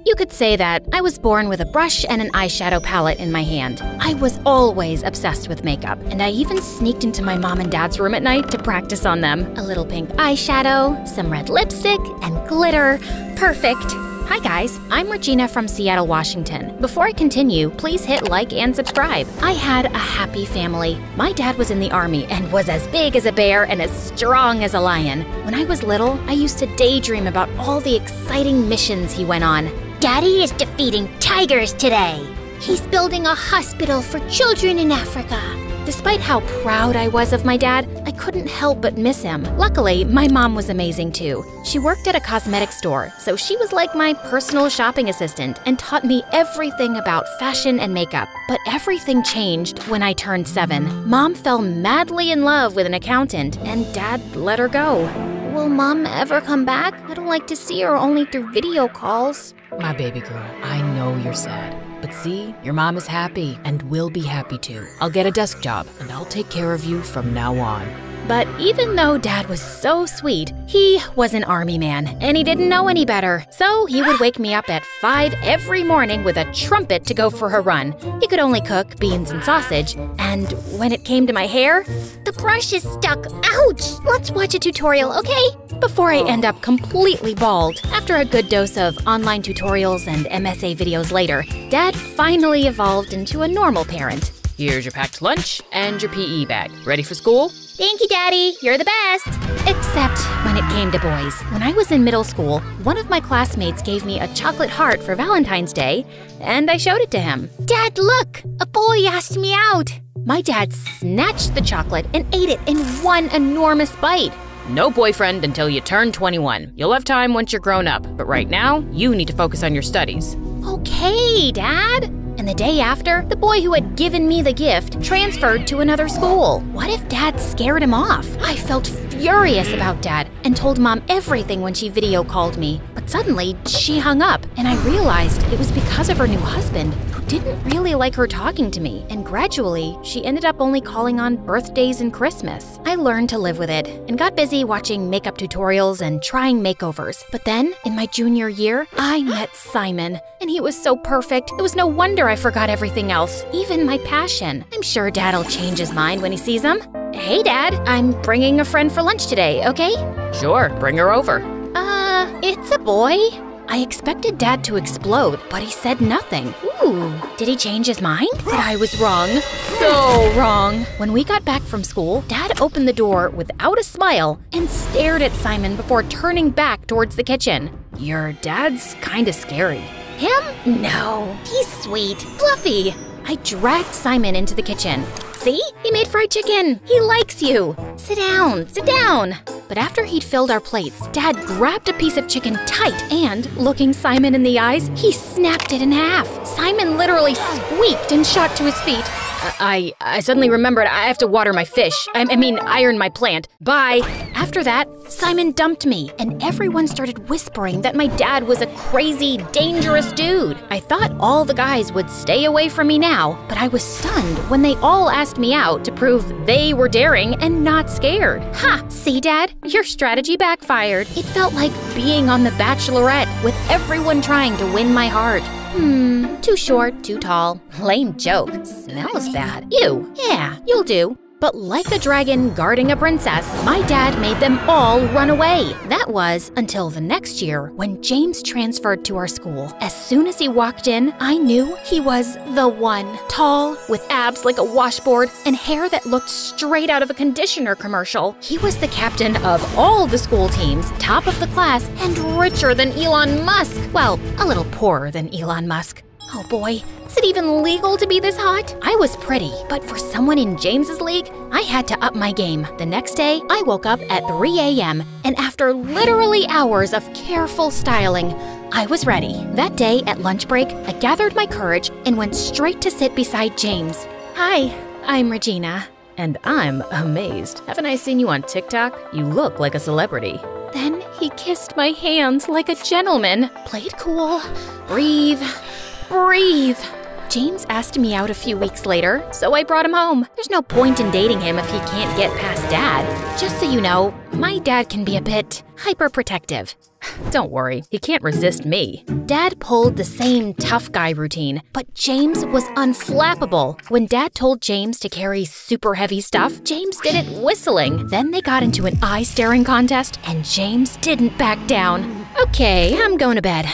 You could say that I was born with a brush and an eyeshadow palette in my hand. I was always obsessed with makeup, and I even sneaked into my mom and dad's room at night to practice on them. A little pink eyeshadow, some red lipstick, and glitter. Perfect. Hi guys, I'm Regina from Seattle, Washington. Before I continue, please hit like and subscribe. I had a happy family. My dad was in the army and was as big as a bear and as strong as a lion. When I was little, I used to daydream about all the exciting missions he went on. Daddy is defeating tigers today. He's building a hospital for children in Africa. Despite how proud I was of my dad, I couldn't help but miss him. Luckily, my mom was amazing too. She worked at a cosmetic store, so she was like my personal shopping assistant and taught me everything about fashion and makeup. But everything changed when I turned 7. Mom fell madly in love with an accountant, and Dad let her go. Will Mom ever come back? I don't like to see her only through video calls. My baby girl, I know you're sad. But see, your mom is happy and will be happy too. I'll get a desk job and I'll take care of you from now on. But even though Dad was so sweet, he was an army man, and he didn't know any better. So he would wake me up at 5 every morning with a trumpet to go for a run. He could only cook beans and sausage, and when it came to my hair, the brush is stuck. Ouch! Let's watch a tutorial, okay? Before I end up completely bald. After a good dose of online tutorials and MSA videos later, Dad finally evolved into a normal parent. Here's your packed lunch and your PE bag. Ready for school? Thank you, Daddy. You're the best. Except when it came to boys. When I was in middle school, one of my classmates gave me a chocolate heart for Valentine's Day, and I showed it to him. Dad, look! A boy asked me out. My dad snatched the chocolate and ate it in one enormous bite. No boyfriend until you turn 21. You'll have time once you're grown up, but right now, you need to focus on your studies. Okay, Dad. And the day after, the boy who had given me the gift transferred to another school. What if Dad scared him off? I felt furious about Dad and told Mom everything when she video called me. But suddenly, she hung up, and I realized it was because of her new husband, who didn't really like her talking to me. And gradually, she ended up only calling on birthdays and Christmas. I learned to live with it and got busy watching makeup tutorials and trying makeovers. But then, in my junior year, I met Simon, and he was so perfect. It was no wonder I forgot everything else, even my passion. I'm sure Dad'll change his mind when he sees him. Hey, Dad, I'm bringing a friend for lunch today, okay? Sure, bring her over. It's a boy. I expected Dad to explode, but he said nothing. Ooh, did he change his mind? But I was wrong. So wrong. When we got back from school, Dad opened the door without a smile and stared at Simon before turning back towards the kitchen. Your dad's kinda scary. Him? No, he's sweet, fluffy. I dragged Simon into the kitchen. See? He made fried chicken. He likes you. Sit down, sit down. But after he'd filled our plates, Dad grabbed a piece of chicken tight and, looking Simon in the eyes, he snapped it in half. Simon literally squeaked and shot to his feet. I suddenly remembered I have to water my fish. I mean, iron my plant. Bye. After that, Simon dumped me, and everyone started whispering that my dad was a crazy, dangerous dude. I thought all the guys would stay away from me now, but I was stunned when they all asked me out to prove they were daring and not scared. Ha! See, Dad? Your strategy backfired. It felt like being on The Bachelorette with everyone trying to win my heart. Too short, too tall. Lame joke. Smells bad. Ew. Yeah, you'll do. But like a dragon guarding a princess, my dad made them all run away. That was until the next year when James transferred to our school. As soon as he walked in, I knew he was the one. Tall, with abs like a washboard, and hair that looked straight out of a conditioner commercial. He was the captain of all the school teams, top of the class, and richer than Elon Musk. Well, a little poorer than Elon Musk. Oh boy, is it even legal to be this hot? I was pretty, but for someone in James's league, I had to up my game. The next day, I woke up at 3 a.m., and after literally hours of careful styling, I was ready. That day at lunch break, I gathered my courage and went straight to sit beside James. Hi, I'm Regina. And I'm amazed. Haven't I seen you on TikTok? You look like a celebrity. Then he kissed my hands like a gentleman. Play it cool. Breathe. Breathe. James asked me out a few weeks later, so I brought him home. There's no point in dating him if he can't get past Dad. Just so you know, my dad can be a bit hyperprotective. Don't worry, he can't resist me. Dad pulled the same tough guy routine, but James was unflappable. When Dad told James to carry super heavy stuff, James did it whistling. Then they got into an eye-staring contest, and James didn't back down. Okay, I'm going to bed.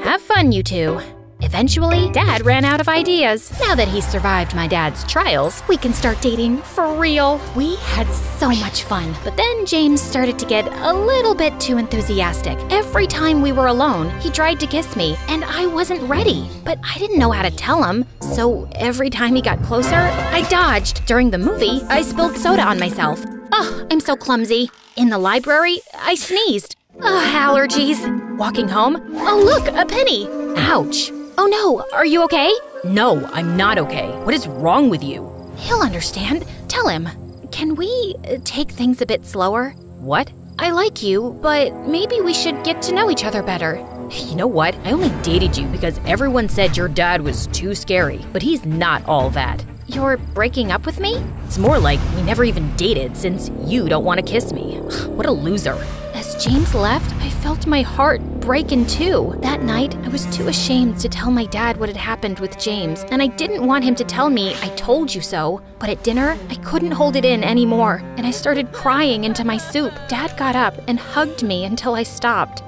Have fun, you two. Eventually, Dad ran out of ideas. Now that he's survived my dad's trials, we can start dating for real. We had so much fun, but then James started to get a little bit too enthusiastic. Every time we were alone, he tried to kiss me, and I wasn't ready. But I didn't know how to tell him, so every time he got closer, I dodged. During the movie, I spilled soda on myself. Oh, I'm so clumsy. In the library, I sneezed. Oh, allergies. Walking home, oh look, a penny. Ouch. Oh no, are you okay? No, I'm not okay. What is wrong with you? He'll understand. Tell him. Can we take things a bit slower? What? I like you, but maybe we should get to know each other better. You know what? I only dated you because everyone said your dad was too scary, but he's not all that. You're breaking up with me? It's more like we never even dated since you don't want to kiss me. What a loser. As James left, I felt my heart break in two. That night, I was too ashamed to tell my dad what had happened with James, and I didn't want him to tell me I told you so. But at dinner, I couldn't hold it in anymore, and I started crying into my soup. Dad got up and hugged me until I stopped.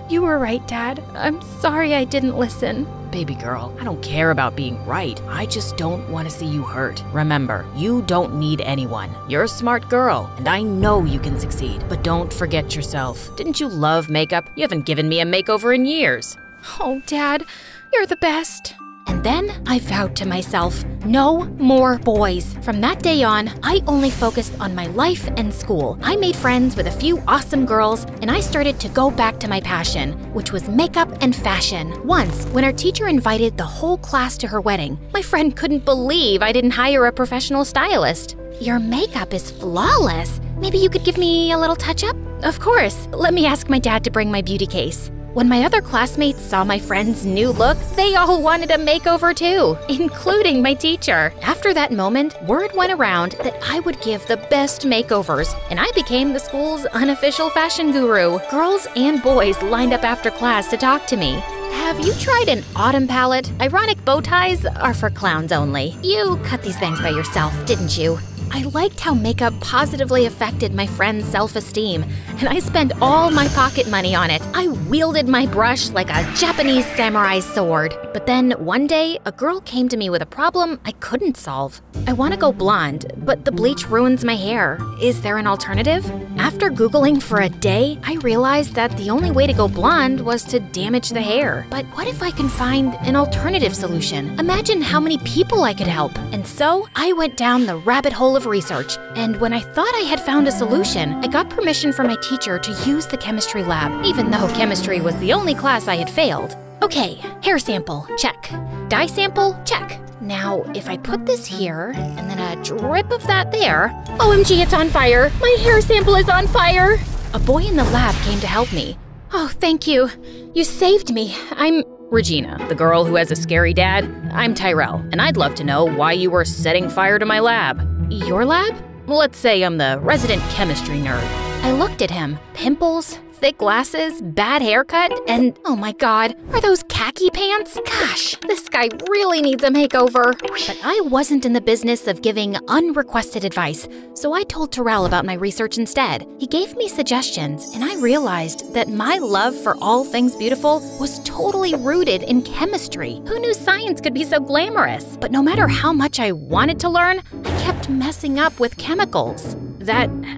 You were right, Dad. I'm sorry I didn't listen. Baby girl, I don't care about being right. I just don't want to see you hurt. Remember, you don't need anyone. You're a smart girl, and I know you can succeed. But don't forget yourself. Didn't you love makeup? You haven't given me a makeover in years. Oh, Dad, you're the best. And then I vowed to myself, no more boys. From that day on, I only focused on my life and school. I made friends with a few awesome girls, and I started to go back to my passion, which was makeup and fashion. Once, when our teacher invited the whole class to her wedding, my friend couldn't believe I didn't hire a professional stylist. Your makeup is flawless. Maybe you could give me a little touch-up? Of course. Let me ask my dad to bring my beauty case. When my other classmates saw my friend's new look, they all wanted a makeover too, including my teacher. After that moment, word went around that I would give the best makeovers, and I became the school's unofficial fashion guru. Girls and boys lined up after class to talk to me. Have you tried an autumn palette? Ironic bow ties are for clowns only. You cut these bangs by yourself, didn't you? I liked how makeup positively affected my friend's self-esteem, and I spent all my pocket money on it. I wielded my brush like a Japanese samurai's sword. But then one day, a girl came to me with a problem I couldn't solve. I want to go blonde, but the bleach ruins my hair. Is there an alternative? After Googling for a day, I realized that the only way to go blonde was to damage the hair. But what if I can find an alternative solution? Imagine how many people I could help. And so, I went down the rabbit hole of research, and when I thought I had found a solution, I got permission from my teacher to use the chemistry lab, even though chemistry was the only class I had failed. Okay, hair sample, check. Dye sample, check. Now, if I put this here, and then a drip of that there… OMG, it's on fire! My hair sample is on fire! A boy in the lab came to help me. Oh, thank you. You saved me. I'm… Regina, the girl who has a scary dad. I'm Tyrell, and I'd love to know why you were setting fire to my lab. Your lab? Let's say I'm the resident chemistry nerd. I looked at him. Pimples, thick glasses, bad haircut, and oh my god, are those khaki pants? Gosh, this guy really needs a makeover. But I wasn't in the business of giving unrequested advice, so I told Tyrell about my research instead. He gave me suggestions, and I realized that my love for all things beautiful was totally rooted in chemistry. Who knew science could be so glamorous? But no matter how much I wanted to learn, I kept messing up with chemicals.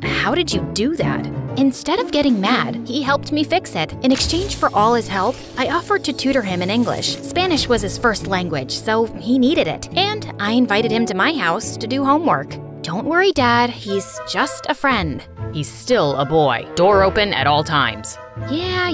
How did you do that? Instead of getting mad, he helped me fix it. In exchange for all his help, I offered to tutor him in English. Spanish was his first language, so he needed it. And I invited him to my house to do homework. Don't worry, Dad, he's just a friend. He's still a boy. Door open at all times. Yeah.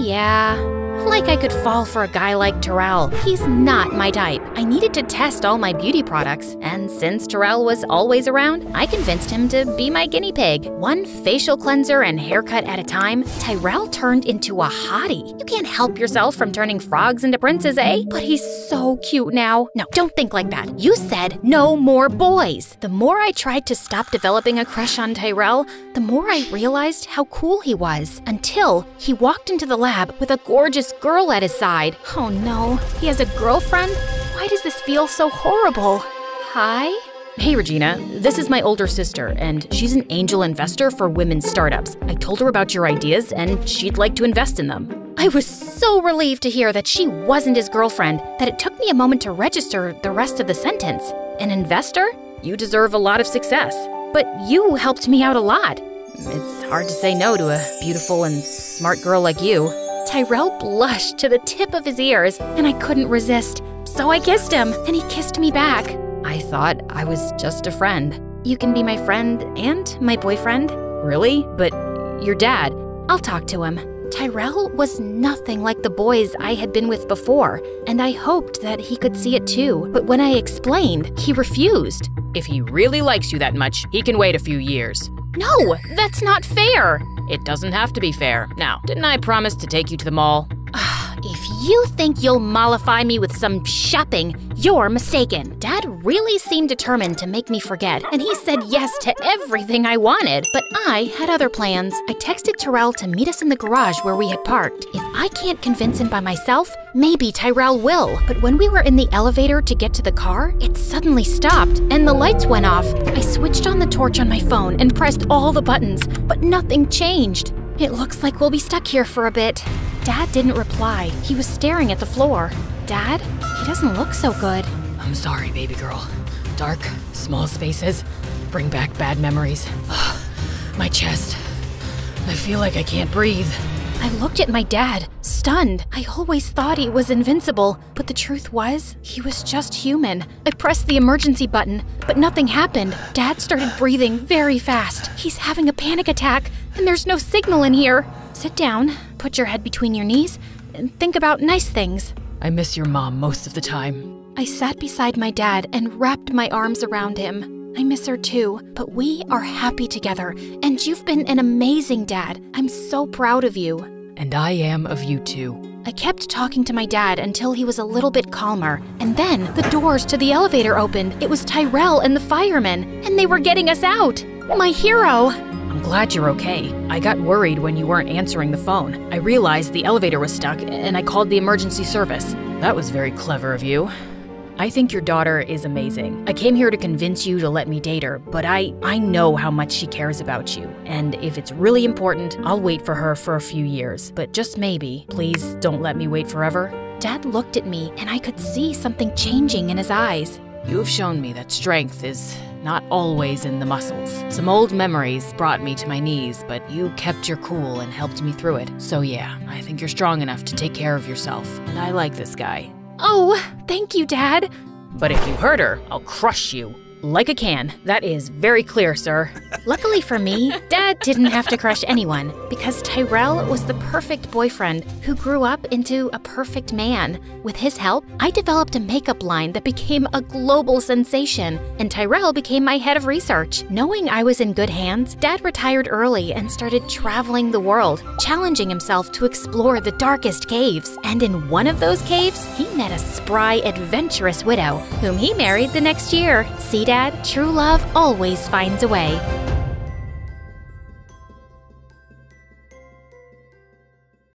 Like I could fall for a guy like Terrell. He's not my type. I needed to test all my beauty products, and since Terrell was always around, I convinced him to be my guinea pig. One facial cleanser and haircut at a time, Tyrell turned into a hottie. You can't help yourself from turning frogs into princes, eh? But he's so cute now. No, don't think like that. You said no more boys. The more I tried to stop developing a crush on Tyrell, the more I realized how cool he was, until he walked into the lab with a gorgeous girl at his side. Oh no, he has a girlfriend? Why does this feel so horrible? Hi? Hey Regina, this is my older sister, and she's an angel investor for women's startups. I told her about your ideas, and she'd like to invest in them. I was so relieved to hear that she wasn't his girlfriend that it took me a moment to register the rest of the sentence. An investor? You deserve a lot of success. But you helped me out a lot. It's hard to say no to a beautiful and smart girl like you. Tyrell blushed to the tip of his ears, and I couldn't resist. So I kissed him, and he kissed me back. I thought I was just a friend. You can be my friend and my boyfriend. Really? But your dad. I'll talk to him. Tyrell was nothing like the boys I had been with before, and I hoped that he could see it too. But when I explained, he refused. If he really likes you that much, he can wait a few years. No, that's not fair. It doesn't have to be fair. Now, didn't I promise to take you to the mall? If you think you'll mollify me with some shopping, you're mistaken. Dad really seemed determined to make me forget, and he said yes to everything I wanted. But I had other plans. I texted Tyrell to meet us in the garage where we had parked. If I can't convince him by myself, maybe Tyrell will. But when we were in the elevator to get to the car, it suddenly stopped, and the lights went off. I switched on the torch on my phone and pressed all the buttons, but nothing changed. It looks like we'll be stuck here for a bit. Dad didn't reply. He was staring at the floor. Dad, he doesn't look so good. I'm sorry, baby girl. Dark, small spaces bring back bad memories. My chest. I feel like I can't breathe. I looked at my dad, stunned. I always thought he was invincible, but the truth was, he was just human. I pressed the emergency button, but nothing happened. Dad started breathing very fast. He's having a panic attack, and there's no signal in here. Sit down, put your head between your knees, and think about nice things. I miss your mom most of the time. I sat beside my dad and wrapped my arms around him. I miss her too, but we are happy together, and you've been an amazing dad. I'm so proud of you. And I am of you too. I kept talking to my dad until he was a little bit calmer, and then the doors to the elevator opened. It was Tyrell and the firemen, and they were getting us out. My hero! I'm glad you're okay. I got worried when you weren't answering the phone. I realized the elevator was stuck, and I called the emergency service. That was very clever of you. I think your daughter is amazing. I came here to convince you to let me date her, but I know how much she cares about you. And if it's really important, I'll wait for her for a few years. But just maybe, please don't let me wait forever. Dad looked at me, and I could see something changing in his eyes. You have shown me that strength is not always in the muscles. Some old memories brought me to my knees, but you kept your cool and helped me through it. So yeah, I think you're strong enough to take care of yourself. And I like this guy. Oh, thank you, Dad. But if you hurt her, I'll crush you. Like a can. That is very clear, sir. Luckily for me, Dad didn't have to crush anyone because Tyrell was the perfect boyfriend who grew up into a perfect man. With his help, I developed a makeup line that became a global sensation, and Tyrell became my head of research. Knowing I was in good hands, Dad retired early and started traveling the world, challenging himself to explore the darkest caves. And in one of those caves, he met a spry, adventurous widow, whom he married the next year. See, Dad, true love always finds a way.